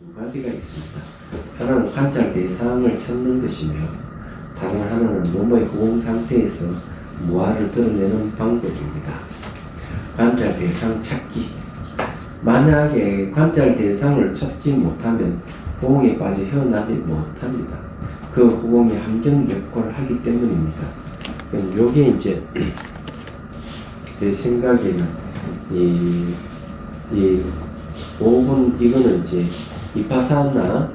두 가지가 있습니다. 하나는 관찰 대상을 찾는 것이며 다른 하나는 몸의 호응 상태에서 무아를 드러내는 방법입니다. 관찰 대상 찾기. 만약에 관찰 대상을 찾지 못하면 호응에 빠져 헤어나지 못합니다. 그 호응이 함정 역할을 하기 때문입니다. 요게 이제 제 생각에는 이 5분 이거는 이제 이파사나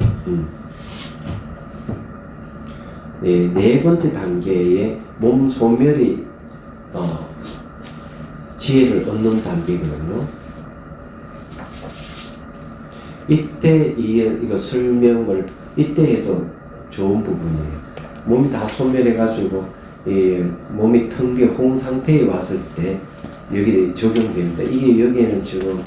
네 번째 단계의 몸 소멸이 지혜를 얻는 단계거든요. 이때 이거 설명을 이때 해도 좋은 부분이에요. 몸이 다 소멸해가지고 몸이 텅 비어 호응 상태에 왔을 때 여기 적용됩니다. 이게 여기에는 지금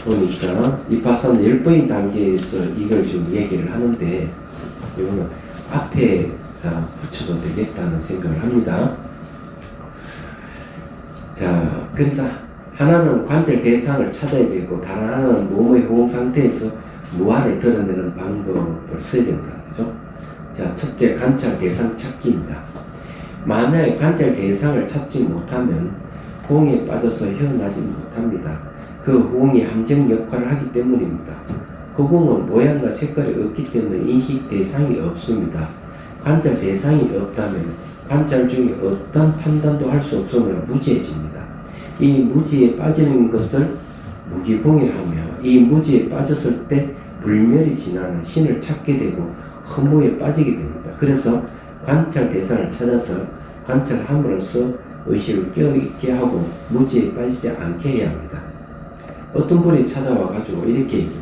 보니까 이파사나 10번의 단계에서 이걸 좀 얘기를 하는데 이거는 앞에 붙여도 되겠다는 생각을 합니다. 자, 그래서 하나는 관찰 대상을 찾아야 되고 다른 하나는 몸의 호응 상태에서 무아를 드러내는 방법을 써야 된다. 그죠? 자, 첫째 관찰 대상 찾기입니다. 만약에 관찰 대상을 찾지 못하면 호응에 빠져서 헤어나지 못합니다. 그 호응이 함정 역할을 하기 때문입니다. 호응은 모양과 색깔이 없기 때문에 인식 대상이 없습니다. 관찰 대상이 없다면 관찰 중에 어떤 판단도 할 수 없으므로 무지해집니다. 이 무지에 빠지는 것을 무기공이라며 이 무지에 빠졌을 때 불멸이 지나는 신을 찾게 되고 허무에 빠지게 됩니다. 그래서 관찰 대상을 찾아서 관찰함으로써 의식을 깨어있게 하고 무지에 빠지지 않게 해야 합니다. 어떤 분이 찾아와가지고 이렇게 얘기해요.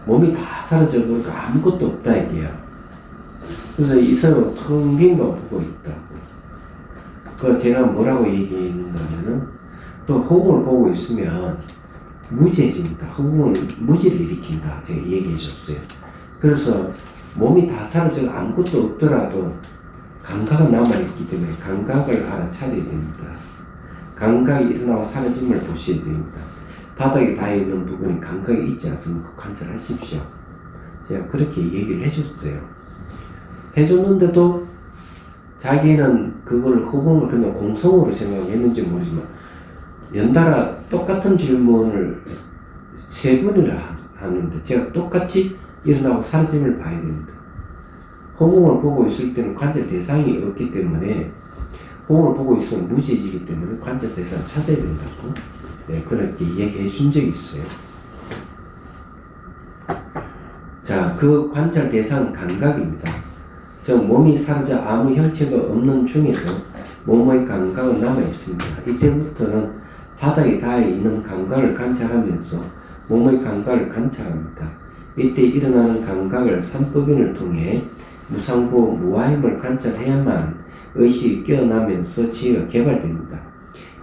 몸이 다 사라져버리고 아무것도 없다 얘기야. 그래서 이 사람은 텅 빈 거 보고 있다. 그 제가 뭐라고 얘기했는가 하면은 그 호응을 보고 있으면 무지해집니다. 호응은 무지를 일으킨다. 제가 얘기해 줬어요. 그래서 몸이 다 사라지고 아무것도 없더라도 감각은 남아있기 때문에 감각을 알아차려야 됩니다. 감각이 일어나고 사라짐을 보셔야 됩니다. 바닥에 닿아 있는 부분이 감각이 있지 않습니까? 관찰하십시오. 제가 그렇게 얘기를 해줬어요. 해줬는데도 자기는 그걸 호응을 그냥 공성으로 생각했는지 모르지만 연달아 똑같은 질문을 3번이나 하는데 제가 똑같이 일어나고 사라짐을 봐야 됩니다. 호응을 보고 있을 때는 관찰 대상이 없기 때문에 호응을 보고 있으면 무지해지기 때문에 관찰 대상을 찾아야 된다고 그렇게 얘기해 준 적이 있어요. 자, 그 관찰 대상은 감각입니다. 즉 몸이 사라져 아무 형체가 없는 중에도 몸의 감각은 남아있습니다. 이때부터는 바닥에 닿아 있는 감각을 관찰하면서 몸의 감각을 관찰합니다. 이때 일어나는 감각을 삼법인을 통해 무상고 무아임을 관찰해야만 의식이 깨어나면서 지혜가 개발됩니다.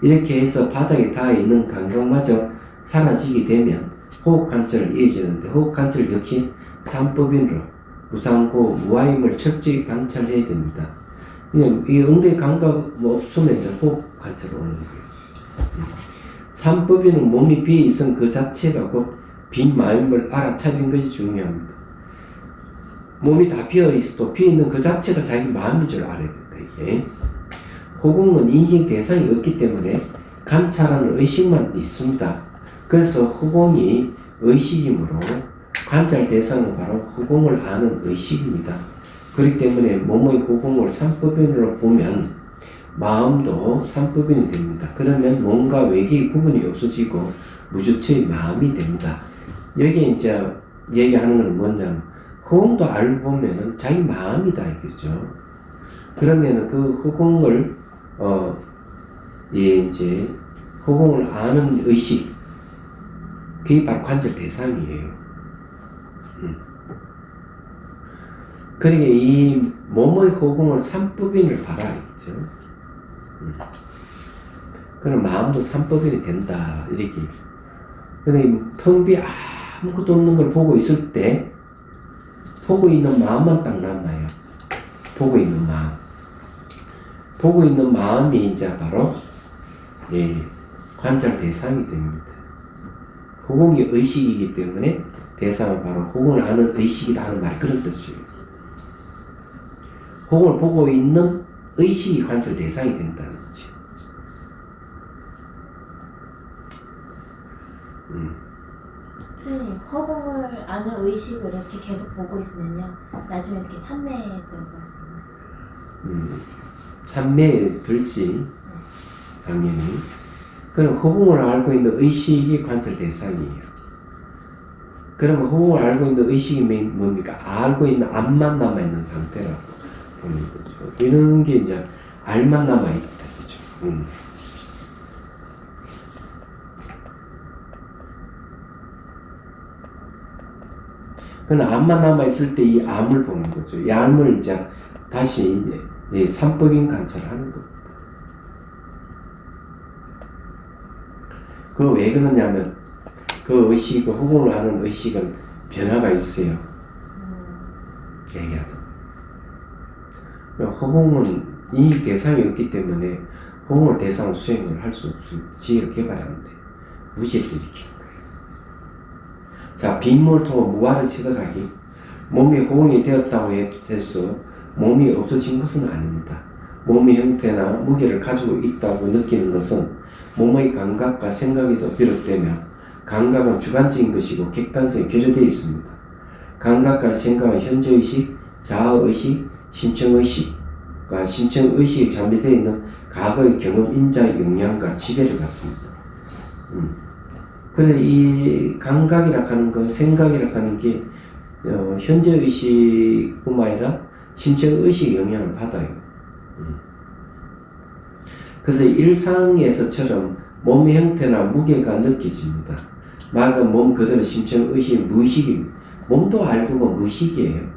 이렇게 해서 바닥에 닿아 있는 감각마저 사라지게 되면 호흡 관찰을 이어지는데 호흡 관찰 역시 삼법인으로 무상고 무아임을 철저히 관찰해야 됩니다. 그냥 이 엉덩이 감각 없으면 이제 호흡 관찰을 오는 거예요. 삼법인은 몸이 비어 있은 그 자체가 곧 빈 마음을 알아차리는 것이 중요합니다. 몸이 다 비어 있어도 비어 있는 그 자체가 자기 마음인 줄 알아야 된다. 이게 호응은 인식 대상이 없기 때문에 관찰하는 의식만 있습니다. 그래서 호응이 의식이므로 관찰 대상은 바로 호응을 아는 의식입니다. 그렇기 때문에 몸의 호응을 삼법인으로 보면 마음도 삼법인이 됩니다. 그러면 몸과 외계의 구분이 없어지고 무주체의 마음이 됩니다. 여기에 이제 얘기하는 건 뭐냐면 호응도 알고 보면은 자기 마음이다 이거죠. 그러면은 그 호응을 이제 호응을 아는 의식 그게 바로 관찰 대상이에요. 그러니까 이 몸의 호응을 삼법인을 봐라겠죠. 그럼 마음도 삼법인이 된다 이렇게. 근데 텅 비 아무것도 없는 걸 보고 있을 때 보고 있는 마음만 딱 남아요. 보고 있는 마음. 보고 있는 마음이 이제 바로 관찰 대상이 됩니다. 호응이 의식이기 때문에 대상은 바로 호응을 하는 의식이다 하는 말이 그런 뜻이에요. 호응을 보고 있는 의식이 관찰 대상이 된다는 거죠. 선생님, 허공을 아는 의식을 이렇게 계속 보고 있으면요, 나중에 이렇게 산매에 들어갈 수 있나요? 산매에 들지, 당연히. 그럼 허공을 알고 있는 의식이 관찰 대상이에요. 그러면 허공을 알고 있는 의식이 뭡니까? 알고 있는 암만 남아있는 상태라고 보는 거죠. 이런 게 이제 알만 남아있다. 그죠? 그럼 암만 남아있을 때 이 암을 보는 거죠. 이 암을 이제 다시 이제 삼법인 관찰하는 겁니다. 그거 왜 그러냐면 그 의식, 그 허공을 하는 의식은 변화가 있어요. 얘기하죠. 허공은 이 대상이 없기 때문에 허공을 대상으로 수행을 할 수 없습니다. 지혜를 개발이 안 돼. 무지를 일으키는 거예요. 자, 빈물을 통해 무아를 체득하기. 몸이 호응이 되었다고 해서 몸이 없어진 것은 아닙니다. 몸의 형태나 무게를 가지고 있다고 느끼는 것은 몸의 감각과 생각에서 비롯되며 감각은 주관적인 것이고 객관성이 결여되어 있습니다. 감각과 생각은 현재의식, 자아의식, 심층의식과 심층의식이 잠재되어 있는 과거의 경험, 인자의 영향과 지배를 갖습니다. 그래서 이 감각이라 하는 거, 생각이라 하는 게 현재의식뿐만 아니라 심층의식의 영향을 받아요. 그래서 일상에서처럼 몸의 형태나 무게가 느껴집니다. 말하자면 몸 그대로 심층의식이 무의식입니다. 몸도 알고 보면 무의식이에요.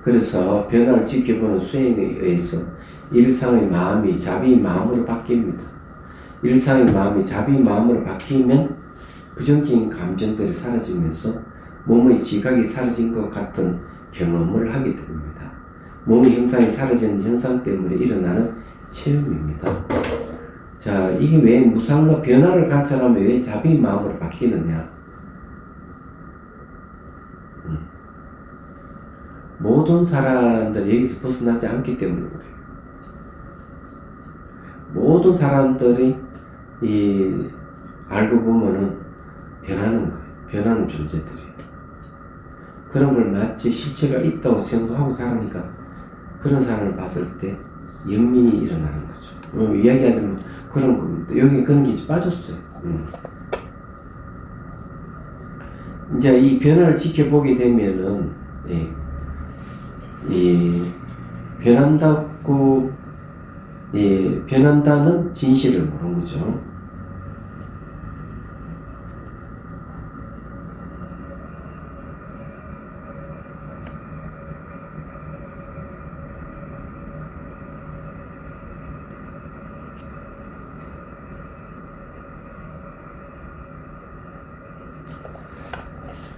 그래서 변화를 지켜보는 수행에 의해서 일상의 마음이 자비의 마음으로 바뀝니다. 일상의 마음이 자비의 마음으로 바뀌면 부정적인 감정들이 사라지면서 몸의 지각이 사라진 것 같은 경험을 하게 됩니다. 몸의 형상이 사라지는 현상 때문에 일어나는 체험입니다. 자, 이게 왜 무상과 변화를 관찰하면 왜 자비의 마음으로 바뀌느냐? 모든 사람들이 여기서 벗어나지 않기 때문에 그래요. 모든 사람들이 알고 보면은 변하는 거예요. 변하는 존재들이에요. 그런 걸 마치 실체가 있다고 생각하고 살으니까 그런 사람을 봤을 때 영민이 일어나는 거죠. 이야기하자면 그런 겁니다. 여기 그런 게 이제 빠졌어요. 이제 이 변화를 지켜보게 되면은, 변한다는 진실을 모르는 거죠.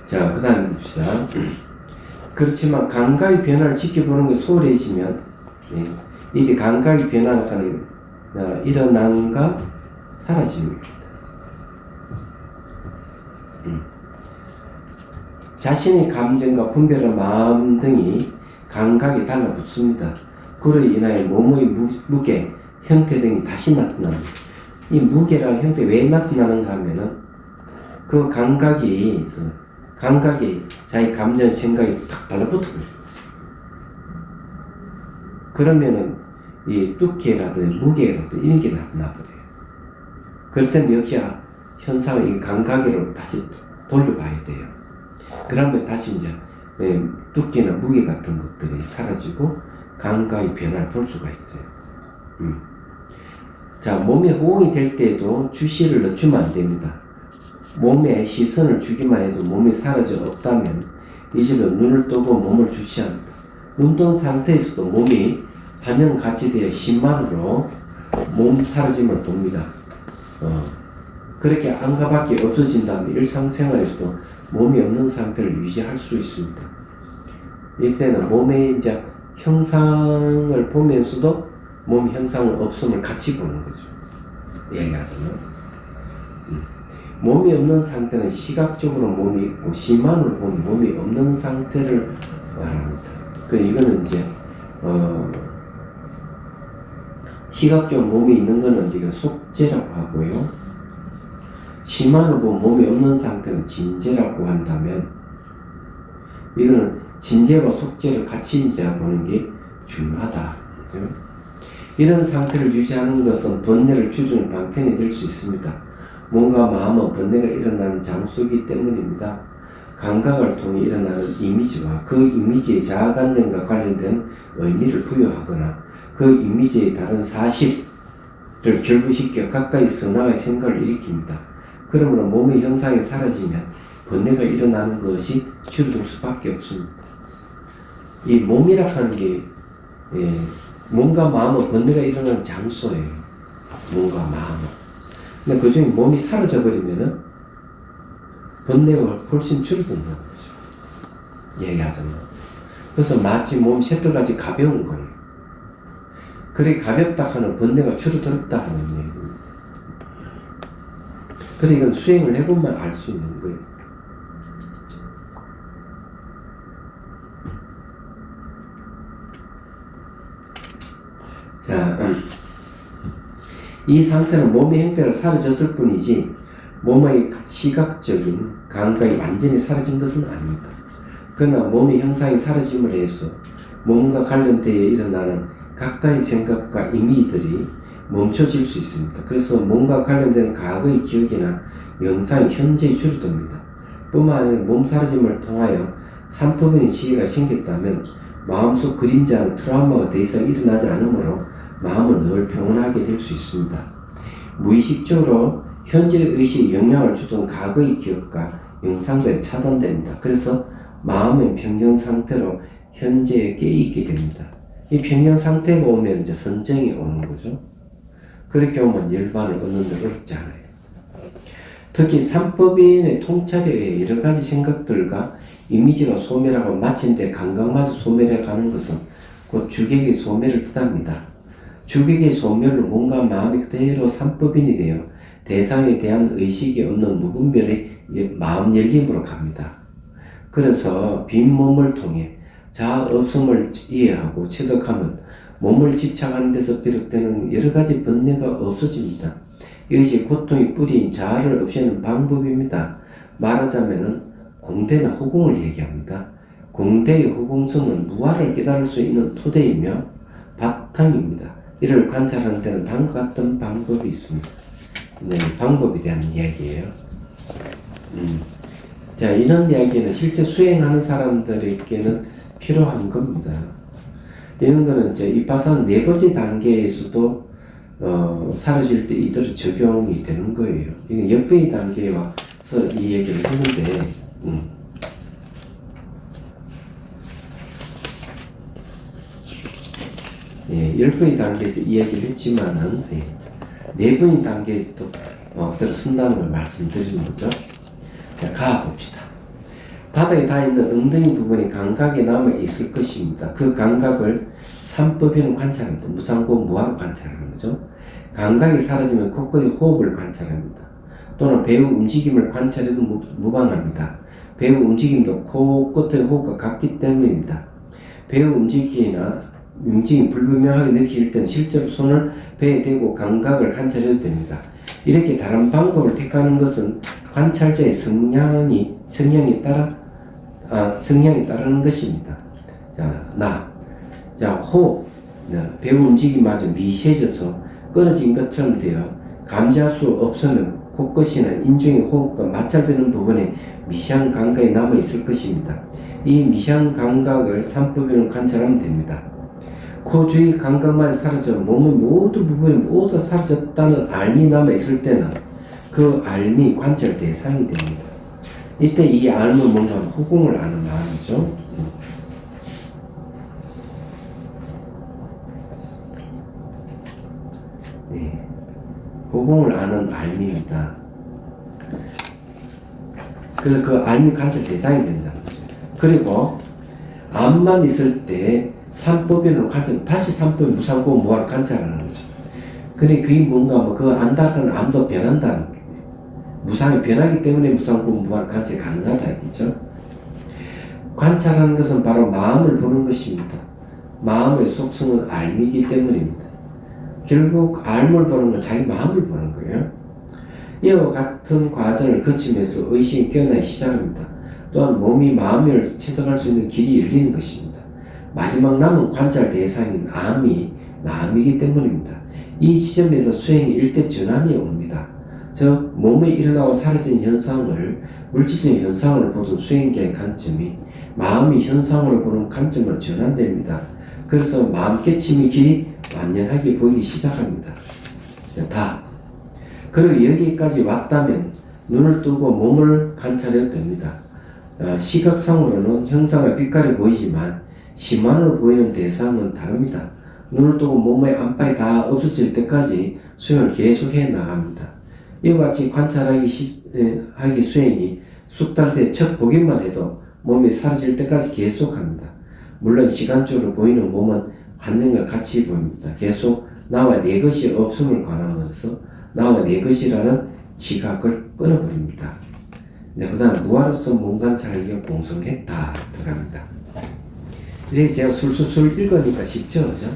자, 그 다음에 봅시다. 그렇지만 감각의 변화를 지켜보는 게 소홀해지면 이때 감각의 변화는 일어남과 사라집니다. 자신의 감정과 분별의 마음 등이 감각에 달라붙습니다. 그로 인하여 몸의 무게, 형태 등이 다시 나타납니다. 이 무게랑 형태 왜 나타나는가 하면은 그 감각이 자기 감정, 생각이 딱 달라붙어버려요. 그러면은 이 두께라든지 무게라든지 이런 게 나타나버려요. 그럴 때는 역시 현상을 이 감각으로 다시 돌려봐야 돼요. 그러면 다시 이제 두께나 무게 같은 것들이 사라지고 감각의 변화를 볼 수가 있어요. 자, 몸에 호응이 될 때에도 주시를 늦추면 안 됩니다. 몸에 시선을 주기만 해도 몸이 사라져 없다면 이제는 눈을 뜨고 몸을 주시합니다. 눈 뜬 상태에서도 몸이 반영같이 되어 신만으로 몸 사라짐을 봅니다. 그렇게 안가밖에 없어진다면 일상생활에서도 몸이 없는 상태를 유지할 수 있습니다. 이때는 몸의 이제 형상을 보면서도 몸 형상은 없음을 같이 보는 거죠. 얘기하자면. 몸이 없는 상태는 시각적으로 몸이 있고 심한으로 보면 몸이 없는 상태를 말합니다. 이거는 이제 시각적으로 몸이 있는 거는 이제 속재라고 하고요. 심한으로 보면 몸이 없는 상태는 진재라고 한다면 이거는 진재와 속재를 같이 이제 보는 게 중요하다. 그죠? 이런 상태를 유지하는 것은 번뇌를 줄이는 방편이 될 수 있습니다. 몸과 마음은 번뇌가 일어나는 장소이기 때문입니다. 감각을 통해 일어나는 이미지와 그 이미지의 자아감정과 관련된 의미를 부여하거나 그 이미지의 다른 사실을 결부시켜 가까이 선화의 생각을 일으킵니다. 그러므로 몸의 형상이 사라지면 번뇌가 일어나는 것이 줄어들 수밖에 없습니다. 이 몸이라 하는 게 몸과 마음은 번뇌가 일어나는 장소예요. 몸과 마음은. 근데 그 중에 몸이 사라져 버리면은 번뇌가 훨씬 줄어든다는 거죠. 얘기하자면. 그래서 마치 몸이 쇠돌같이 가벼운 거예요. 그래 가볍다 하는 번뇌가 줄어들었다 하는 얘기입니다. 그래서 이건 수행을 해보면 알 수 있는 거예요. 자, 이 상태는 몸의 형태가 사라졌을 뿐이지 몸의 시각적인 감각이 완전히 사라진 것은 아닙니다. 그러나 몸의 형상이 사라짐을 해서 몸과 관련되어 일어나는 각가의 생각과 이미지들이 멈춰질 수 있습니다. 그래서 몸과 관련된 과거의 기억이나 명상이 현재에 줄어듭니다. 뿐만 아니라 몸 사라짐을 통하여 삼법인의 지혜가 생겼다면 마음속 그림자는 트라우마가 더 이상 일어나지 않으므로 마음은 늘 평온하게 될 수 있습니다. 무의식적으로 현재 의식에 영향을 주던 과거의 기억과 영상들이 차단됩니다. 그래서 마음은 평정 상태로 현재에 깨있게 됩니다. 이 평정 상태가 오면 이제 선정이 오는 거죠. 그렇게 오면 열반을 얻는 데 어렵지 않아요. 특히 삼법인의 통찰에 의해 여러 가지 생각들과 이미지가 소멸하고 마침내 감각마저 소멸해 가는 것은 곧 주객의 소멸을 뜻합니다. 주객의 소멸로 몸과 마음이 그대로 삼법인이 되어 대상에 대한 의식이 없는 무분별의 마음 열림으로 갑니다. 그래서 빈 몸을 통해 자아 없음을 이해하고 체득하면 몸을 집착하는 데서 비롯되는 여러 가지 번뇌가 없어집니다. 이것이 고통의 뿌리인 자아를 없애는 방법입니다. 말하자면 공대나 허공을 얘기합니다. 공대의 허공성은 무아를 깨달을 수 있는 토대이며 바탕입니다. 이를 관찰하는 데는 다음과 같은 방법이 있습니다. 네, 방법에 대한 이야기예요. 자, 이런 이야기는 실제 수행하는 사람들에게는 필요한 겁니다. 이런 거는 이제 이파사나 네 번째 단계에서도 사라질 때 이대로 적용이 되는 거예요. 이게 역병의 단계에 와서 이 얘기를 했는데, 예, 10번의 단계에서 이야기를 했지만은, 네 번의 단계에서도 그대로 쓴다는 걸 말씀드리는 거죠. 자, 가봅시다. 바닥에 닿아있는 엉덩이 부분에 감각이 남아있을 것입니다. 그 감각을 삼법인은 관찰합니다. 무상고 무아로 관찰하는 거죠. 감각이 사라지면 곳곳의 호흡을 관찰합니다. 또는 배우 움직임을 관찰해도 무방합니다. 배우 움직임도 코끝의 호흡과 같기 때문입니다. 배우 움직임이 불분명하게 느낄 때는 실제로 손을 배에 대고 감각을 관찰해도 됩니다. 이렇게 다른 방법을 택하는 것은 관찰자의 성향이 따르는 것입니다. 자, 호흡, 배우 움직임마저 미세져서 끊어진 것처럼 되어 감지할 수 없으면 곳곳이나 인중의 호흡과 마찰되는 부분에 미세한 감각이 남아있을 것입니다. 이 미세한 감각을 삼법인으로 관찰하면 됩니다. 코 주위 감각만 사라져 몸의 모든 부분이 모두 사라졌다는 알미 남아있을 때는 그 알미 관찰 대상이 됩니다. 이때 이 알은 뭔가 허공을 아는 마음이죠. 네, 허공을 아는 알미입니다. 그래서 그 알미 관찰 대상이 된다는 거죠. 그리고 암만 있을 때 삼법인으로 관찰, 다시 삼법인 무상고 무아를 관찰하는 거죠. 그러니까 그게 뭔가 그 안다는 암도 변한다는 거예요. 무상이 변하기 때문에 무상고 무한 관찰이 가능하다 이거죠. 관찰하는 것은 바로 마음을 보는 것입니다. 마음의 속성은 알미기 때문입니다. 결국 알물 보는 건 자기 마음을 보는 거예요. 이와 같은 과정을 거치면서 의식이 깨어나기 시작합니다. 또한 몸이 마음을 체득할 수 있는 길이 열리는 것입니다. 마지막 남은 관찰 대상인 마음이기 때문입니다. 이 시점에서 수행이 일대 전환이 옵니다. 즉 몸에 일어나고 사라진 현상을 물질적인 현상을 보던 수행자의 관점이 마음이 현상으로 보는 관점으로 전환됩니다. 그래서 마음 깨침의 길이 완연하게 보이기 시작합니다. 그리고 여기까지 왔다면 눈을 뜨고 몸을 관찰해도 됩니다. 시각상으로는 형상과 빛깔이 보이지만 심만으로 보이는 대상은 다릅니다. 눈을 뜨고 몸의 안팎이 다 없어질 때까지 수행을 계속해 나갑니다. 이와 같이 관찰하기 수행이 숙달 때 첫 보기만 해도 몸이 사라질 때까지 계속합니다. 물론 시간적으로 보이는 몸은 관념과 같이 보입니다. 계속 나와 내 것이 없음을 관하면서 나와 내 것이라는 지각을 끊어버립니다. 그 다음 무아로서 몸 관찰하기가 공성했다 들어갑니다. 이렇게 제가 술술술 읽으니까 쉽죠, 그죠?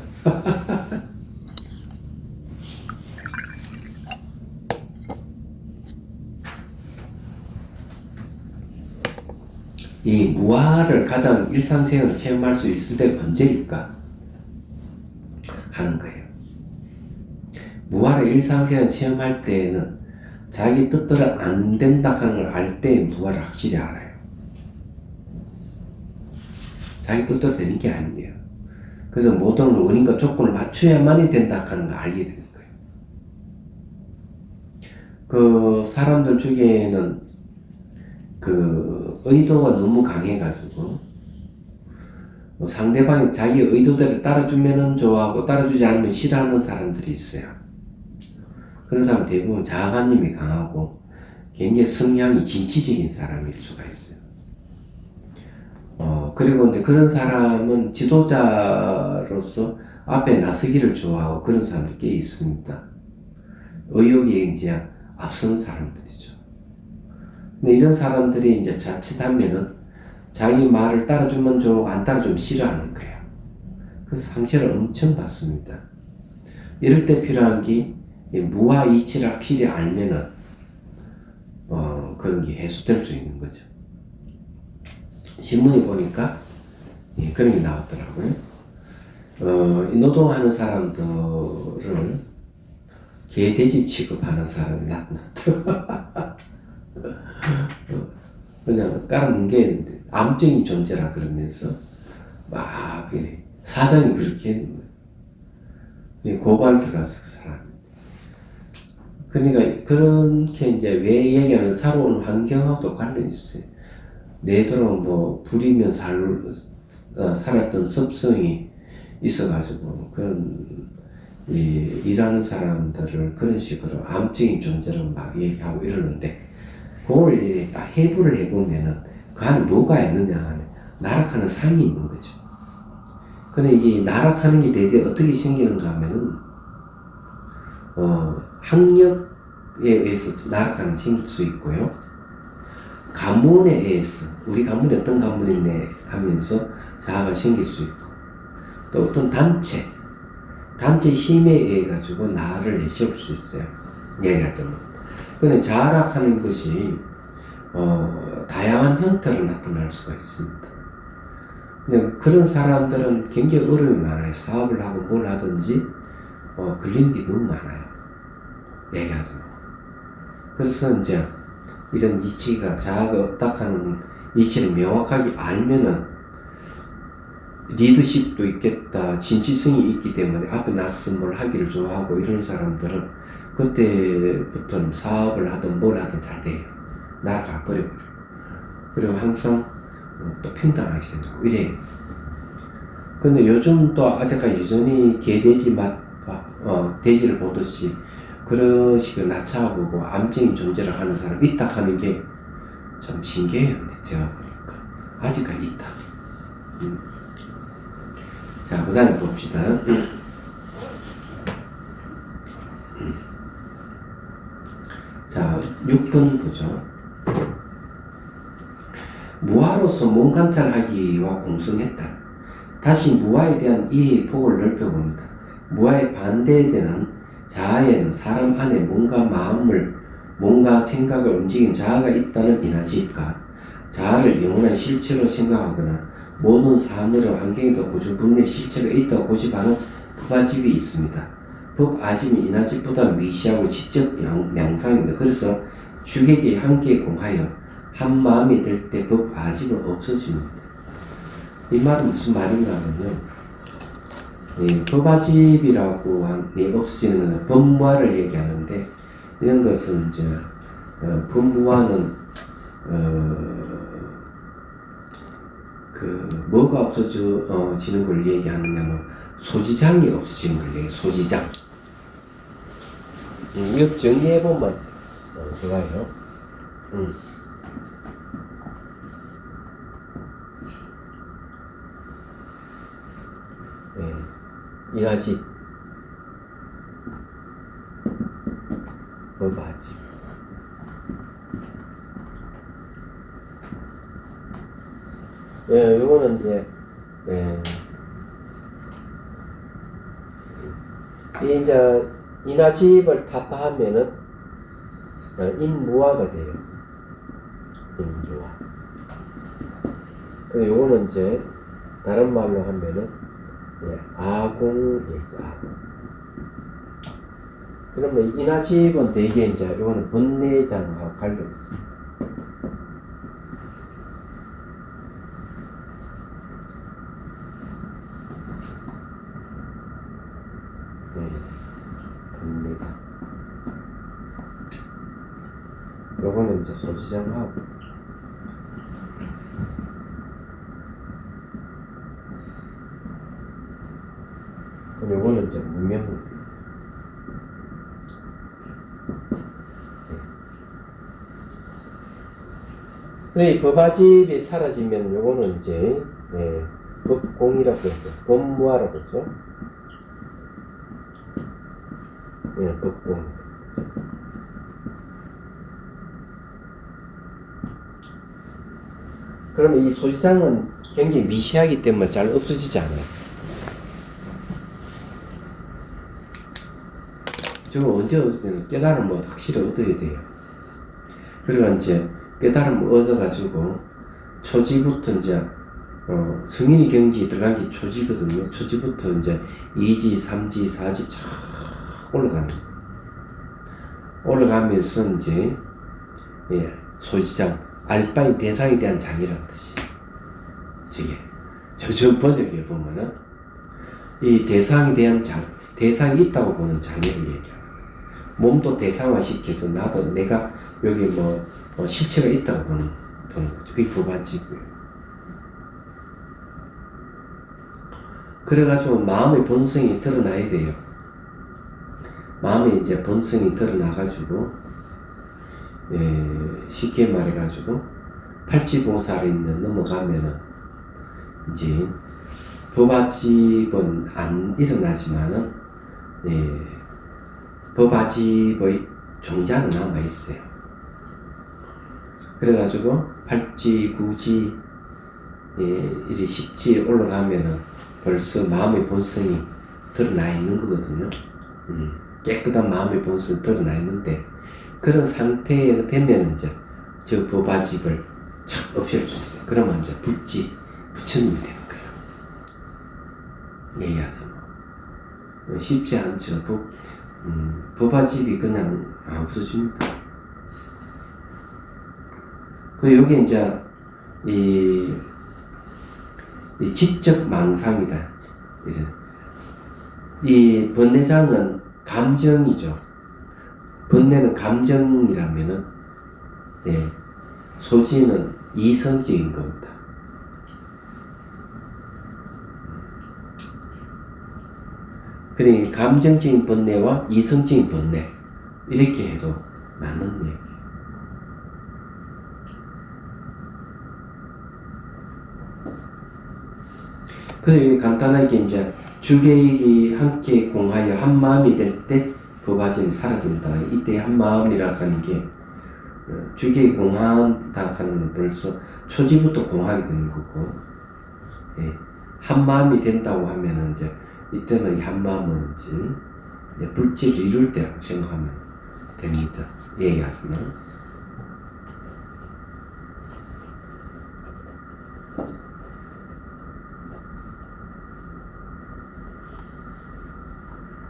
이 무아를 가장 일상생활을 체험할 수 있을 때가 언제일까? 하는 거예요. 무아를 일상생활 체험할 때에는 자기 뜻대로 안 된다 하는 걸 알 때 무아를 확실히 알아요. 자기 뜻대로 되는 게 아니에요. 그래서 모든 원인과 조건을 맞춰야만이 된다 하는 걸 알게 되는 거예요. 그 사람들 중에는 그 의도가 너무 강해가지고 상대방이 자기 의도대로 따라주면은 좋아하고 따라주지 않으면 싫어하는 사람들이 있어요. 그런 사람 대부분 자아관념이 강하고 굉장히 성향이 진취적인 사람일 수가 있어요. 그리고 이제 그런 사람은 지도자로서 앞에 나서기를 좋아하고 그런 사람들이 꽤 있습니다. 의욕이 이제 앞서는 사람들이죠. 근데 이런 사람들이 이제 자칫하면은 자기 말을 따라주면 좋고 안 따라주면 싫어하는 거예요. 그래서 상처를 엄청 받습니다. 이럴 때 필요한 게 무와 이치를 확실히 알면은 그런 게 해소될 수 있는 거죠. 신문에 보니까 그런 게 나왔더라고요. 노동하는 사람들을 개돼지 취급하는 사람이 나타났더라고요. 그냥 깔아뭉개는데 암적인 존재라 그러면서 막 사장이 그렇게 했는 거예요. 고발 들어가서 그 사람. 그러니까 그렇게 이제 왜 얘기하면 살아오는 환경하고도 관련이 있어요. 내도록 뭐 부리면 살았던 습성이 있어가지고 그런 일하는 사람들을 그런 식으로 암적인 존재로 막 얘기하고 이러는데 그걸 이제 딱 해부를 해보면은 그 안에 뭐가 있느냐 나락하는 상이 있는 거죠. 근데 이게 나락하는 게 대체 어떻게 생기는가 하면은 학력에 의해서 나락하는 생길 수 있고요. 가문에 의해서 우리 가문이 어떤 가문이네 하면서 자아가 생길 수 있고 또 어떤 단체 힘에 의해 가지고 나를 내세울 수 있어요. 얘기하자면. 근데 자락하는 것이 다양한 형태로 나타날 수가 있습니다. 근데 그런 사람들은 굉장히 어려움이 많아요. 사업을 하고 뭘 하든지 걸리는 게 너무 많아요. 얘기하자면. 그래서 이제 이런 이치가 자아가 없다 하는 이치를 명확하게 알면은 리더십도 있겠다, 진실성이 있기 때문에 앞에 나서서 뭘 하기를 좋아하고 이런 사람들은 그때부터는 사업을 하든 뭘 하든 잘 돼요. 나아가 버려버려요. 그리고 항상 또 평등하게 생각하고 이래요. 근데 요즘 또 아직까지 여전히 개돼지 돼지를 보듯이 그런 식으로 낮춰보고 암적인 존재를 하는 사람이 있다 하는 게 참 신기해요. 제가 보니까 아직까지 있다. 자, 그 다음에 봅시다. 자, 6번 보죠. 무아로서 몸 관찰하기와 공성했다. 다시 무아에 대한 이해의 폭을 넓혀봅니다. 무아의 반대에 대한 자아에는 사람 안에 뭔가 생각을 움직이는 자아가 있다는 이나집과 자아를 영원한 실체로 생각하거나 모든 사물의 환경에도 고정분명히 실체가 있다고 고집하는 법아집이 있습니다. 법아집은 이나집보다 미시하고 지적 명상입니다. 그래서 주객이 함께 공하여 한 마음이 될 때 법아집은 없어집니다. 이 말은 무슨 말인가 하면요, 법아집이라고 하니 없어지는 것은 법무화를 얘기하는데, 이런 것은 이제 법무화는 뭐가 없어지는 걸 얘기하느냐면 소지장이 없어지는 걸 얘기해요. 소지장. 이거 정리해보면 좋아요. 이나집, 법아집. 요거는 이제, 이제, 이나집을 타파하면은, 인무화가 돼요. 인무화. 요거는 이제, 다른 말로 하면은, 아공이죠, 아공. 그러면 이나집은 대개 이제, 요거는 번뇌장하고 관련이 있습니다. 번뇌장. 요거는 이제 소지장하고. 요거는 이제 문명. 이 법아집이 사라지면 요거는 이제 법공이라고 했죠. 법무화라고 했죠. 법공. 그러면 이 소지장은 굉장히 미시하기 때문에 잘 없어지지 않아요. 저거 언제 얻으면 깨달음을 확실히 얻어야 돼요. 그리고 이제 깨달음을 얻어가지고 초지부터 이제 성인이 경지에 들어간 게 초지거든요. 초지부터 이제 2지, 3지, 4지 쫙 올라가면서 이제 소지장, 알바인 대상에 대한 장애라는 뜻이에요. 저게 저 번역에 보면은 이 대상에 대한 대상이 있다고 보는 장애를 얘기합니다. 몸도 대상화시켜서 나도 내가 여기 실체가 있다고 보는 거죠. 그게 법아집이고요. 그래가지고 마음의 본성이 드러나야 돼요. 마음의 이제 본성이 드러나가지고, 쉽게 말해가지고, 팔찌봉사를 넘어가면은, 이제, 법아집은 안 일어나지만은, 법아집의 종자는 남아있어요. 그래가지고, 8지, 9지, 10지 올라가면은 벌써 마음의 본성이 드러나 있는 거거든요. 깨끗한 마음의 본성이 드러나 있는데, 그런 상태가 되면 이제 저 법아집을 착 없앨 수 있어요. 그러면 이제 부처님이 되는 거예요. 얘기하자면. 쉽지 않죠. 법아집이 그냥 없어집니다. 그리고 여기 이제 이 지적 망상이다. 이 번뇌장은 감정이죠. 번뇌는 감정이라면은, 소지는 이성적인 겁니다. 그러니 감정적인 번뇌와 이성적인 번뇌, 이렇게 해도 맞는 얘기예요. 그래서 간단하게 이제 주객이 함께 공하여 한 마음이 될 때 법아집이 사라진다. 이때 한 마음이라고 하는 게 주기에 공하다 하는 벌써 초지부터 공하게 되는 거고, 예, 한 마음이 된다고 하면은 이제 이때는 이 한 마음은 이제 불지를 이룰 때라고 생각하면 됩니다. 얘기하시면.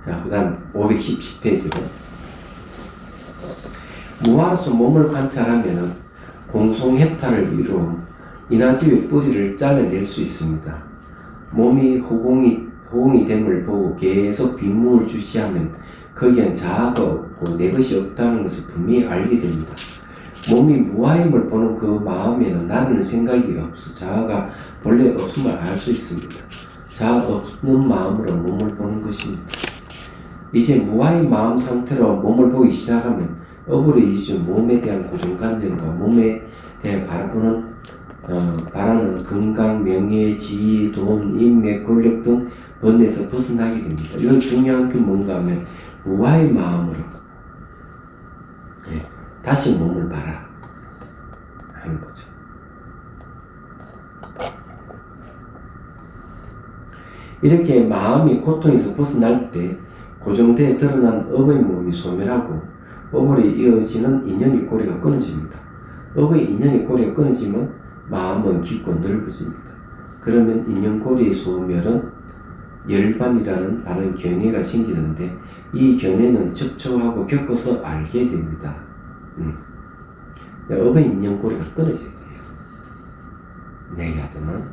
자, 그 다음 517페이지로 무화로서 몸을 관찰하면은 공송해탈을 이루어 인하집의 뿌리를 잘라낼 수 있습니다. 몸이 호공이 됨을 보고 계속 빈몸을 주시하면 거기엔 자아가 없고 내 것이 없다는 것을 분명히 알게 됩니다. 몸이 무아임을 보는 그 마음에는 나라는 생각이 없어 자아가 본래 없음을 알 수 있습니다. 자아 없는 마음으로 몸을 보는 것입니다. 이제 무아인 마음 상태로 몸을 보기 시작하면 업으로 이어진 몸에 대한 고정관념과 몸에 대해 바라는 건강, 명예, 지위, 돈, 인맥, 권력 등 번뇌에서 벗어나게 됩니다. 이건 중요한 게 뭔가 하면 무아인 마음으로 다시 몸을 봐라 하는 거죠. 이렇게 마음이 고통에서 벗어날 때 고정되어 드러난 업의 몸이 소멸하고 업으로 이어지는 인연의 고리가 끊어집니다. 업의 인연의 고리가 끊어지면 마음은 깊고 넓어집니다. 그러면 인연고리의 소멸은 열반이라는 바른 견해가 생기는데 이 견해는 접촉하고 겪어서 알게 됩니다. 업의 인연고리가 끊어져야 돼요. 얘기하자면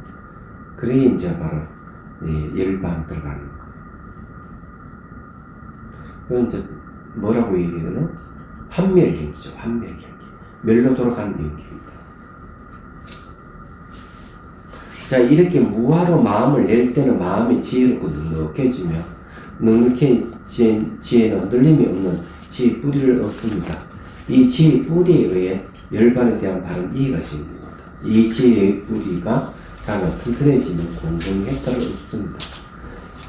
그래 이제 바로 열반 들어가는 거. 이건 이제 뭐라고 얘기해야 되나? 환멸연기죠. 환멸연기. 멸로 돌아가는 연기입니다. 자, 이렇게 무화로 마음을 낼 때는 마음이 지혜롭고 넉넉해지며 넉넉해진 지혜는 흔들림이 없는 지혜의 뿌리를 얻습니다. 이 지혜의 뿌리에 의해 열반에 대한 바른 이해가 생깁니다. 이 지혜의 뿌리가 자가 튼튼해지면 공성해탈을 얻습니다.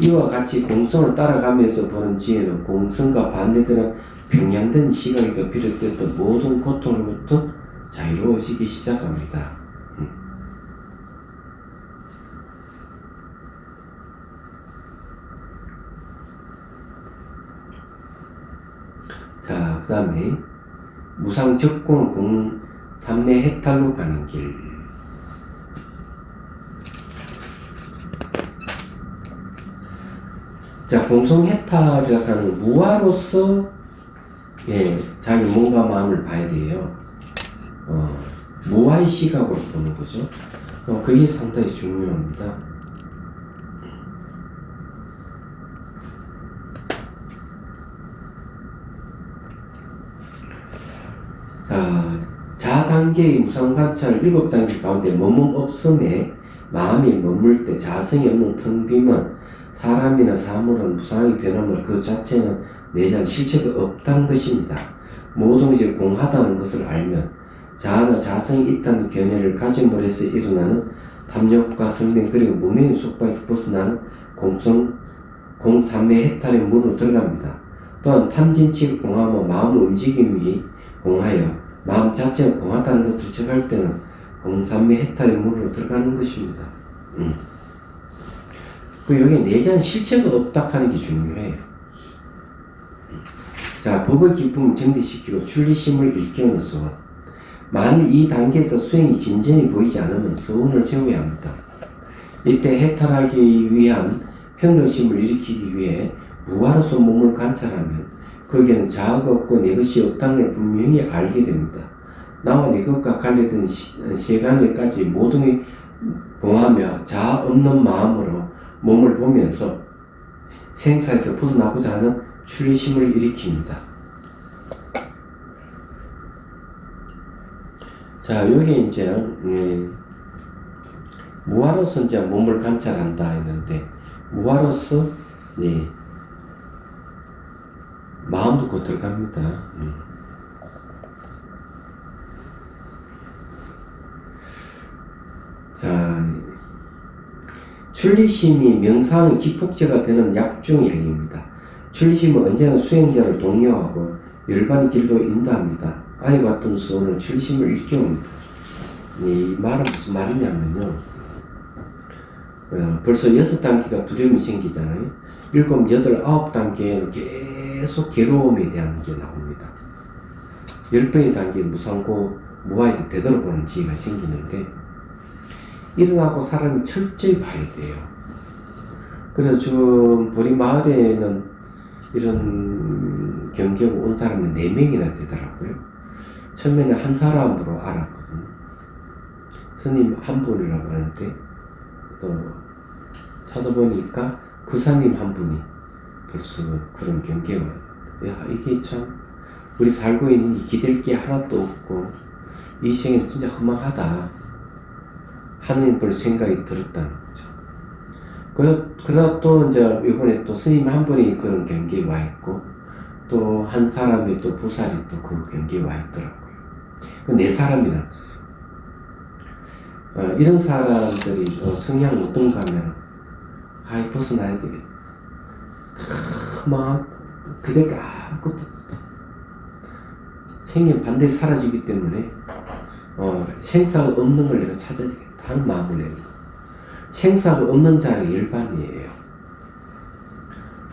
이와 같이 공성을 따라가면서 보는 지혜는 공성과 반대되는 평양된 시각에서 비롯되었던 모든 고통으로부터 자유로워지기 시작합니다. 자, 그 다음에 무상적공 공삼매 해탈로 가는 길. 자, 공성해탈이라고 하는 무아로서 자기 몸과 마음을 봐야 돼요. 무아의 시각으로 보는 거죠. 그게 상당히 중요합니다. 자, 자단계의 무상관찰 7단계 가운데 머문 없음에 마음이 머물 때 자성이 없는 텅 빔은 사람이나 사물은 무상하게 변함을 그 자체는 내장 실체가 없다는 것입니다. 모든 것이 공하다는 것을 알면 자아나 자성이 있다는 견해를 가짐으로 해서 일어나는 탐욕과 성능 그리고 무명의 속박에서 벗어나는 공삼매 해탈의 문으로 들어갑니다. 또한 탐진치가 공하며 마음의 움직임이 공하여 마음 자체가 공하다는 것을 적할 때는 공삼매 해탈의 문으로 들어가는 것입니다. 여기 내재한 실체가 없다 하는 게 중요해요. 자, 법의 기쁨을 정대시키고 출리심을 일깨우는 서원. 만일 이 단계에서 수행이 진전이 보이지 않으면 서원을 세워야 합니다. 이때 해탈하기 위한 평등심을 일으키기 위해 무아로서 몸을 관찰하면 거기에는 자아가 없고 내 것이 없다는 걸 분명히 알게 됩니다. 나와 내 것과 관련된 세간에까지 모든 공하며 자아 없는 마음으로 몸을 보면서 생사에서 벗어나고자 하는 출리심을 일으킵니다. 자, 여기 이제 무아로서 이제 몸을 관찰한다 했는데 무아로서 마음도 곧 들어갑니다. 자, 출리심이 명상의 기폭제가 되는 약 중의 약입니다. 출리심은 언제나 수행자를 독려하고 열반의 길로 인도합니다. 아래 왔던 수호는 출심을 일깨웁니다. 이 말은 무슨 말이냐면요. 벌써 6단계가 두려움이 생기잖아요. 7, 8, 9단계에는 계속 괴로움에 대한 게 나옵니다. 10번의 단계에 무상고 무아에 되돌아보는 지혜가 생기는데, 일어나고 사람이 철저히 봐야 돼요. 그래서 지금 보리 마을에는 이런 경계가 온 사람이 4명이나 되더라고요. 처음에는 한 사람으로 알았거든요. 스님 한 분이라고 하는데, 또 찾아보니까 구사님 한 분이 벌써 그런 경계가, 야, 이게 참 우리 살고 있는 게 기댈 게 하나도 없고 이 생은 진짜 허망하다 하는 걸 생각이 들었다는 거죠. 그러다 또 이제 이번에 또 스님 한 분이 그런 경계에 와 있고, 또 한 사람이 또 보살이 또 그 경계에 와 있더라고요. 그 4사람이나 이런 사람들이 성향은 어떤가 하면, 벗어나야 되겠다. 막 그대로 아무것도 없다. 생긴 반드시 사라지기 때문에 생사가 없는 걸 내가 찾아야 되겠다 하는 마음을 내는 거. 생사가 없는 자가 일반이에요.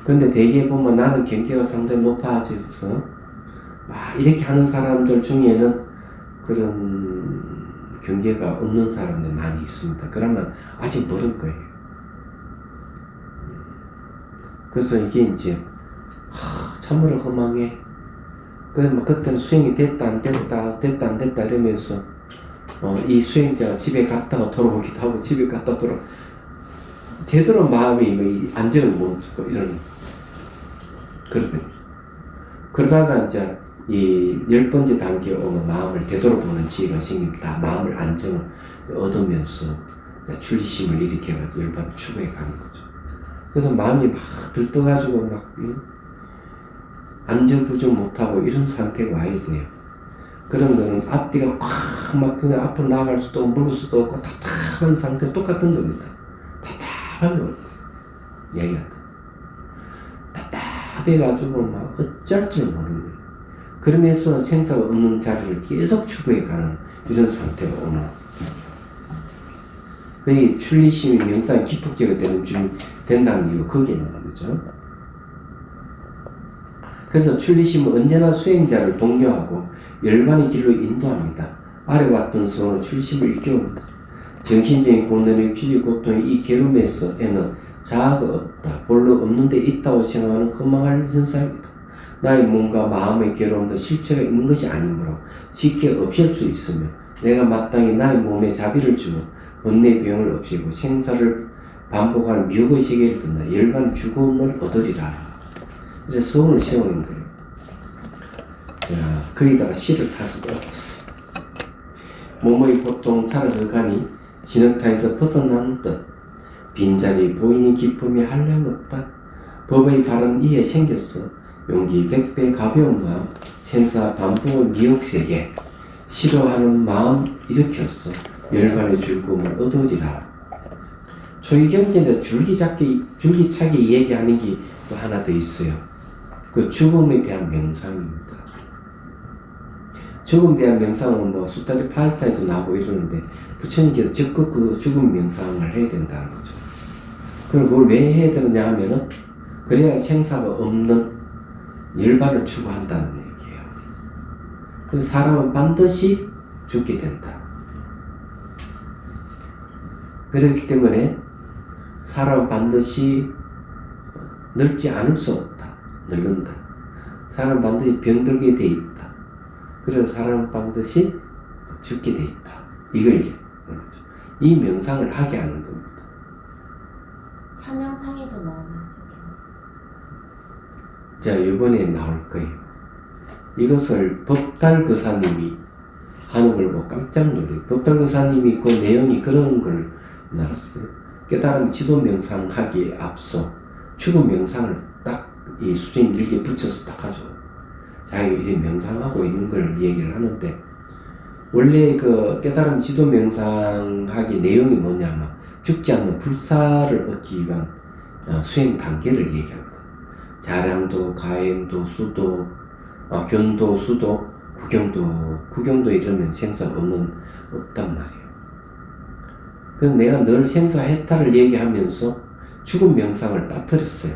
근데 대개 보면 나는 경계가 상당히 높아져서 막 이렇게 하는 사람들 중에는 그런 경계가 없는 사람들 많이 있습니다. 그러면 아직 모를 거예요. 그래서 이게 이제 참으로 허망해. 그때는 수행이 됐다 안 됐다 이러면서 이 수행자가 집에 갔다가 돌아오기도 하고, 집에 갔다 돌아 제대로 마음이 안정을 못 듣고 이런 그러더니, 그러다가 이제 이 10번째 단계에 오면 마음을 되돌아보는 지혜가 생깁니다. 마음을 안정을 얻으면서 출리심을 일으켜가지고 열반을 추구해 가는 거죠. 그래서 마음이 막 들떠가지고 막 안정부정 못하고 이런 상태가 와야 돼요. 그런 거는 앞뒤가 꽉 막 그냥 앞으로 나갈 수도 없고 물을 수도 없고 답답한 상태, 똑같은 겁니다. 답답한 거 얘기하다. 답답해가지고 막 어쩔 줄 모르는 거예요. 그러면서 생사가 없는 자리를 계속 추구해가는 이런 상태가 오는. 그게 출리심이 명상이 기폭제가 된다는 이유가 거기에 있는 거죠. 그래서 출리심은 언제나 수행자를 독려하고 열반의 길로 인도합니다. 아래 왔던 수호는 출리심을 일깨웁니다. 정신적인 고뇌의 귀지 고통의 이 괴로움에서에는 자아가 없다, 본래 없는 데 있다고 생각하는 허망할 현상이다. 나의 몸과 마음의 괴로움도 실체가 있는 것이 아니므로 쉽게 없앨 수 있으며, 내가 마땅히 나의 몸에 자비를 주고 번뇌 병을 없애고 생사를 반복하는 미혹의 세계를 든다. 열반 죽음을 얻으리라. 이제 서울을 세우는 거예요. 야, 거기다가 시를 타서 넣었어. 몸의 고통 사라져 가니 진흙탕에서 벗어난 듯 빈자리 보이니 기쁨이 한량없다. 법의 바른 이에 생겼어. 용기 100배 가벼운 마음, 생사 반복의 미혹세계, 싫어하는 마음 일으켰어. 열반의 즐거움을 얻으리라. 초이경전에 줄기차게 얘기하는 게 또 하나 더 있어요. 그 죽음에 대한 명상입니다. 죽음에 대한 명상은 뭐 수다리 파이타에도 나오고 이러는데, 부처님께서 적극 그 죽음 명상을 해야 된다는 거죠. 그럼 그걸 왜 해야 되느냐 하면은, 그래야 생사가 없는 열반을 추구한다는 얘기예요. 그래서 사람은 반드시 죽게 된다. 그렇기 때문에 사람은 반드시 늙지 않을 수 없다. 늙는다. 사람은 반드시 병들게 돼 있다. 그래서 사람은 반드시 죽게 돼 있다. 이걸 얘기하는 거죠. 이 명상을 하게 하는 겁니다. 참명상에도 나오면 좋겠네요. 자, 이번에 나올 거예요. 이것을 법달거사님이 하는 걸 보고 깜짝 놀래요. 법달거사님이 그 내용이 그런 걸 나왔어요. 깨달음 지도 명상하기에 앞서 죽음 명상을 딱 이 수행 일기에 붙여서 딱 가져와요. 자기가 이렇게 명상하고 있는 걸 얘기를 하는데, 원래 그 깨달음 지도 명상하기 내용이 뭐냐면 죽지 않는 불사를 얻기 위한 수행 단계를 얘기하거든요. 자량도, 가행도, 수도, 견도, 수도, 구경도 이러면 생사 없단 말이에요. 그래서 내가 늘 생사해탈을 얘기하면서 죽음 명상을 빠뜨렸어요.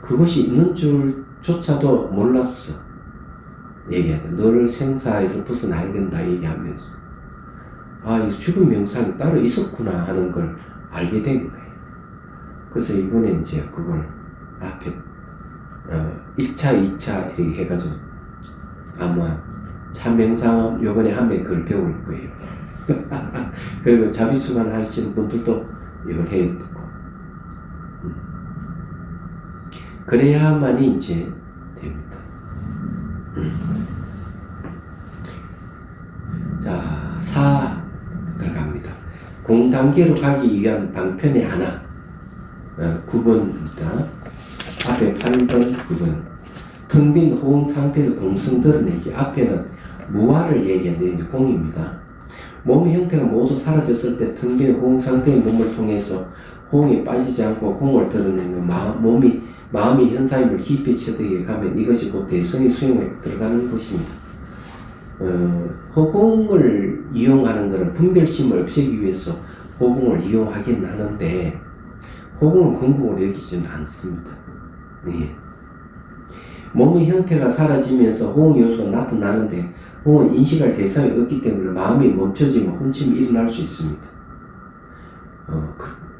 그것이 있는 줄조차도 몰랐어. 얘기하죠. 늘 생사에서 벗어나야 된다 얘기하면서. 아, 이 죽음 명상이 따로 있었구나 하는 걸 알게 된 거예요. 그래서 이번에 이제 그걸 앞에 1차, 2차 이렇게 해가지고 아마 참명상 요번에 한 번 그걸 배울 거예요. 그리고 자비수관 하시는 분들도 이걸 해야 되고 그래야만이 이제 됩니다. 자, 4 들어갑니다. 공단계로 가기 위한 방편의 하나 9번입니다. 앞에 8번, 9번 텅 빈 호응 상태에서 공성 드러내기. 앞에는 무아를 얘기하는데 이제 공입니다. 몸의 형태가 모두 사라졌을 때 텅 빈 호응 상태의 몸을 통해서 호응에 빠지지 않고 공을 드러내면 마음이 현사임을 깊이 체득해 가면 이것이 곧 대성의 수용으로 들어가는 것입니다. 호공을 이용하는 것은 분별심을 없애기 위해서 호공을 이용하기는 하는데 호공을 궁극으로 여기지는 않습니다. 네. 몸의 형태가 사라지면서 호응 요소가 나타나는데 호응은 인식할 대상이 없기 때문에 마음이 멈춰지면 혼침이 일어날 수 있습니다.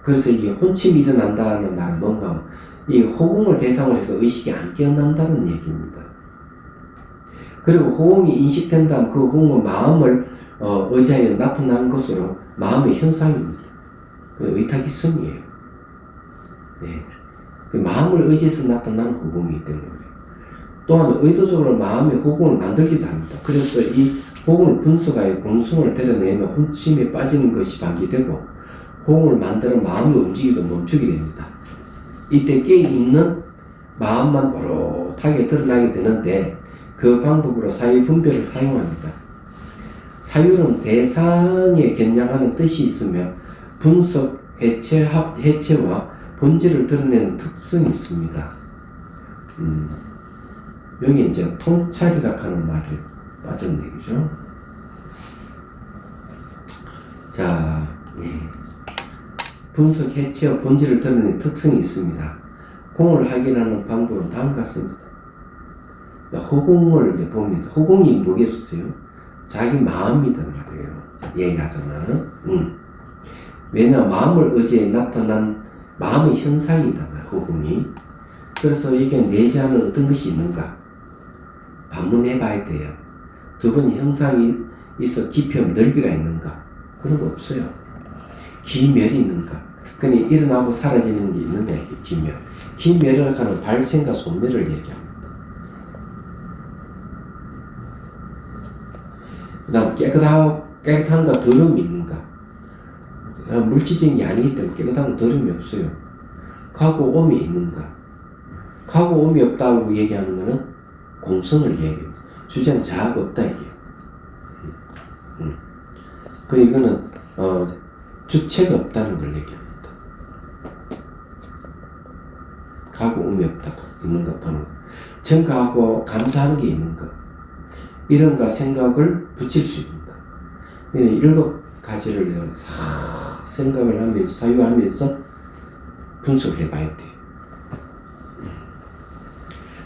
그래서 이게 혼침이 일어난다는 말은 뭔가 이 호응을 대상으로 해서 의식이 안 깨어난다는 얘기입니다. 그리고 호응이 인식된다면 그 호응은 마음을 의지하여 나타난 것으로 마음의 현상입니다. 그 의탁이성이에요. 네. 그 마음을 의지해서 나타나는 호응이기 때문에 또한 의도적으로 마음의 호응을 만들기도 합니다. 그래서 이 호응을 분석하여 공성을 드러내면 혼침에 빠지는 것이 방지되고 호응을 만드는 마음의 움직임도 멈추게 됩니다. 이때 깨있는 마음만 오롯하게 드러나게 되는데 그 방법으로 사유 분별을 사용합니다. 사유는 대상에 겨냥하는 뜻이 있으며 분석, 해체와 본질을 드러내는 특성이 있습니다. 여기 이제 통찰이라 하는 말을 빠졌네, 그죠? 자, 분석, 해체와 본질을 드러내는 특성이 있습니다. 공을 확인하는 방법은 다음과 같습니다. 호공을 이제 봅니다. 호공이 뭐겠어요? 자기 마음이란 말이에요. 얘기하잖아. 왜냐하면 마음을 의지해 나타난 마음의 현상이다, 호공이. 그래서 이게 내재하는 어떤 것이 있는가? 반문해 봐야 돼요. 두 번이 형상이 있어 깊이와 넓이가 있는가? 그런 거 없어요. 기멸이 있는가? 그니 일어나고 사라지는 게 있는데 기멸. 기멸을 하는 발생과 소멸을 얘기합니다. 그 다음 깨끗한가 더러움이 있는가? 물질적인 게 아니기 때문에 깨끗한 더러움이 없어요. 가고 오미 있는가? 가고 오미 없다고 얘기하는 것은 공성을 얘기합니다. 주제는 자아가 없다 얘기해요. 그리고 이거는 주체가 없다는 걸 얘기합니다. 가고 오미 없다가 있는가 보는 거. 증가하고 감사하는 게 있는가? 이런가 생각을 붙일 수 있는가? 7가지를 생각을 하면서 사유하면서 분석을 해봐야 돼.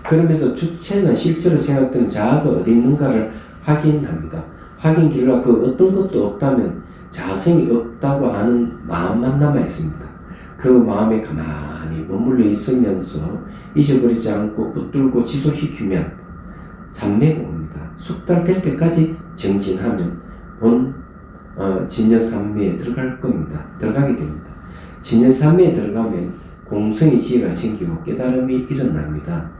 그러면서 주체나 실제로 생각되는 자아가 어디 있는가를 확인합니다. 확인 결과 그 어떤 것도 없다면 자성이 없다고 하는 마음만 남아 있습니다. 그 마음에 가만히 머물러 있으면서 잊어버리지 않고 붙들고 지속시키면 산매가 옵니다. 숙달될 때까지 정진하면 진여산매에 들어가게 됩니다. 진여산매에 들어가면 공성의 지혜가 생기고 깨달음이 일어납니다.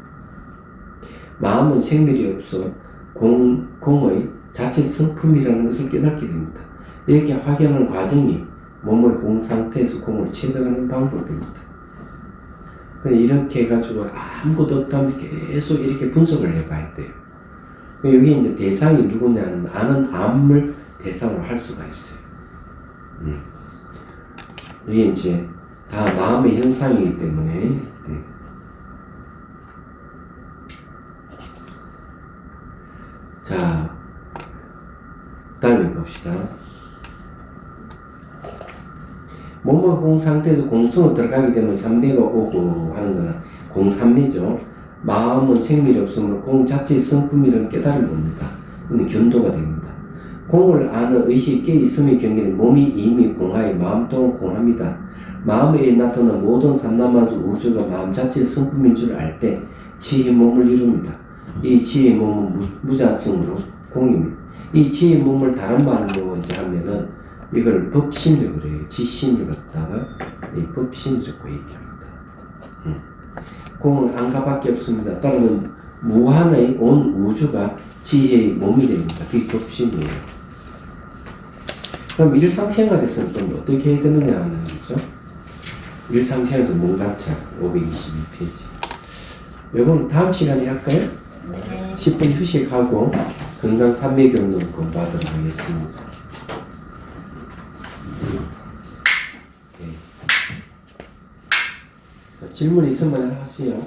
마음은 생멸이 없어 공의 자체 성품이라는 것을 깨닫게 됩니다. 이렇게 확인하는 과정이 몸의 공 상태에서 공을 체득하는 방법입니다. 이렇게 해가지고 아무것도 없다면 계속 이렇게 분석을 해봐야 돼요. 여기 이제 대상이 누구냐는 아는 암을 대상으로 할 수가 있어요. 이게 이제 다 마음의 현상이기 때문에. 자, 다음에 봅시다. 몸의 호응 상태에서 공성으로 들어가게 되면 삼매가 오고 하는 거는 공삼매죠. 마음은 생밀이 없으므로 공 자체의 성품이라는 깨달음이 옵니다. 이는 견도가 됩니다. 공을 아는 의식이 깨있음의 경계는 몸이 이미 공하에 마음 또한 공합니다. 마음에 나타난 모든 삼라만수 우주가 마음 자체의 성품인 줄 알 때 지혜의 몸을 이룹니다. 이 지혜의 몸은 무자성으로 공입니다. 이 지혜의 몸을 다른 말로 먼저 하면은 이걸 법신이라고 그래요. 지신을 갖다가 이 법신이라고 얘기합니다. 공은 안가밖에 없습니다. 따라서 무한의 온 우주가 지혜의 몸이 됩니다. 그게 법신이에요. 그럼 일상생활에서는 또 어떻게 해야 되느냐 하는 거죠. 일상생활에서 몸관찰 522페이지. 이건 다음 시간에 할까요? 네. 10분 휴식하고 건강 삼매경론 공부하도록 하겠습니다. 네. 자, 질문 있으면 하세요.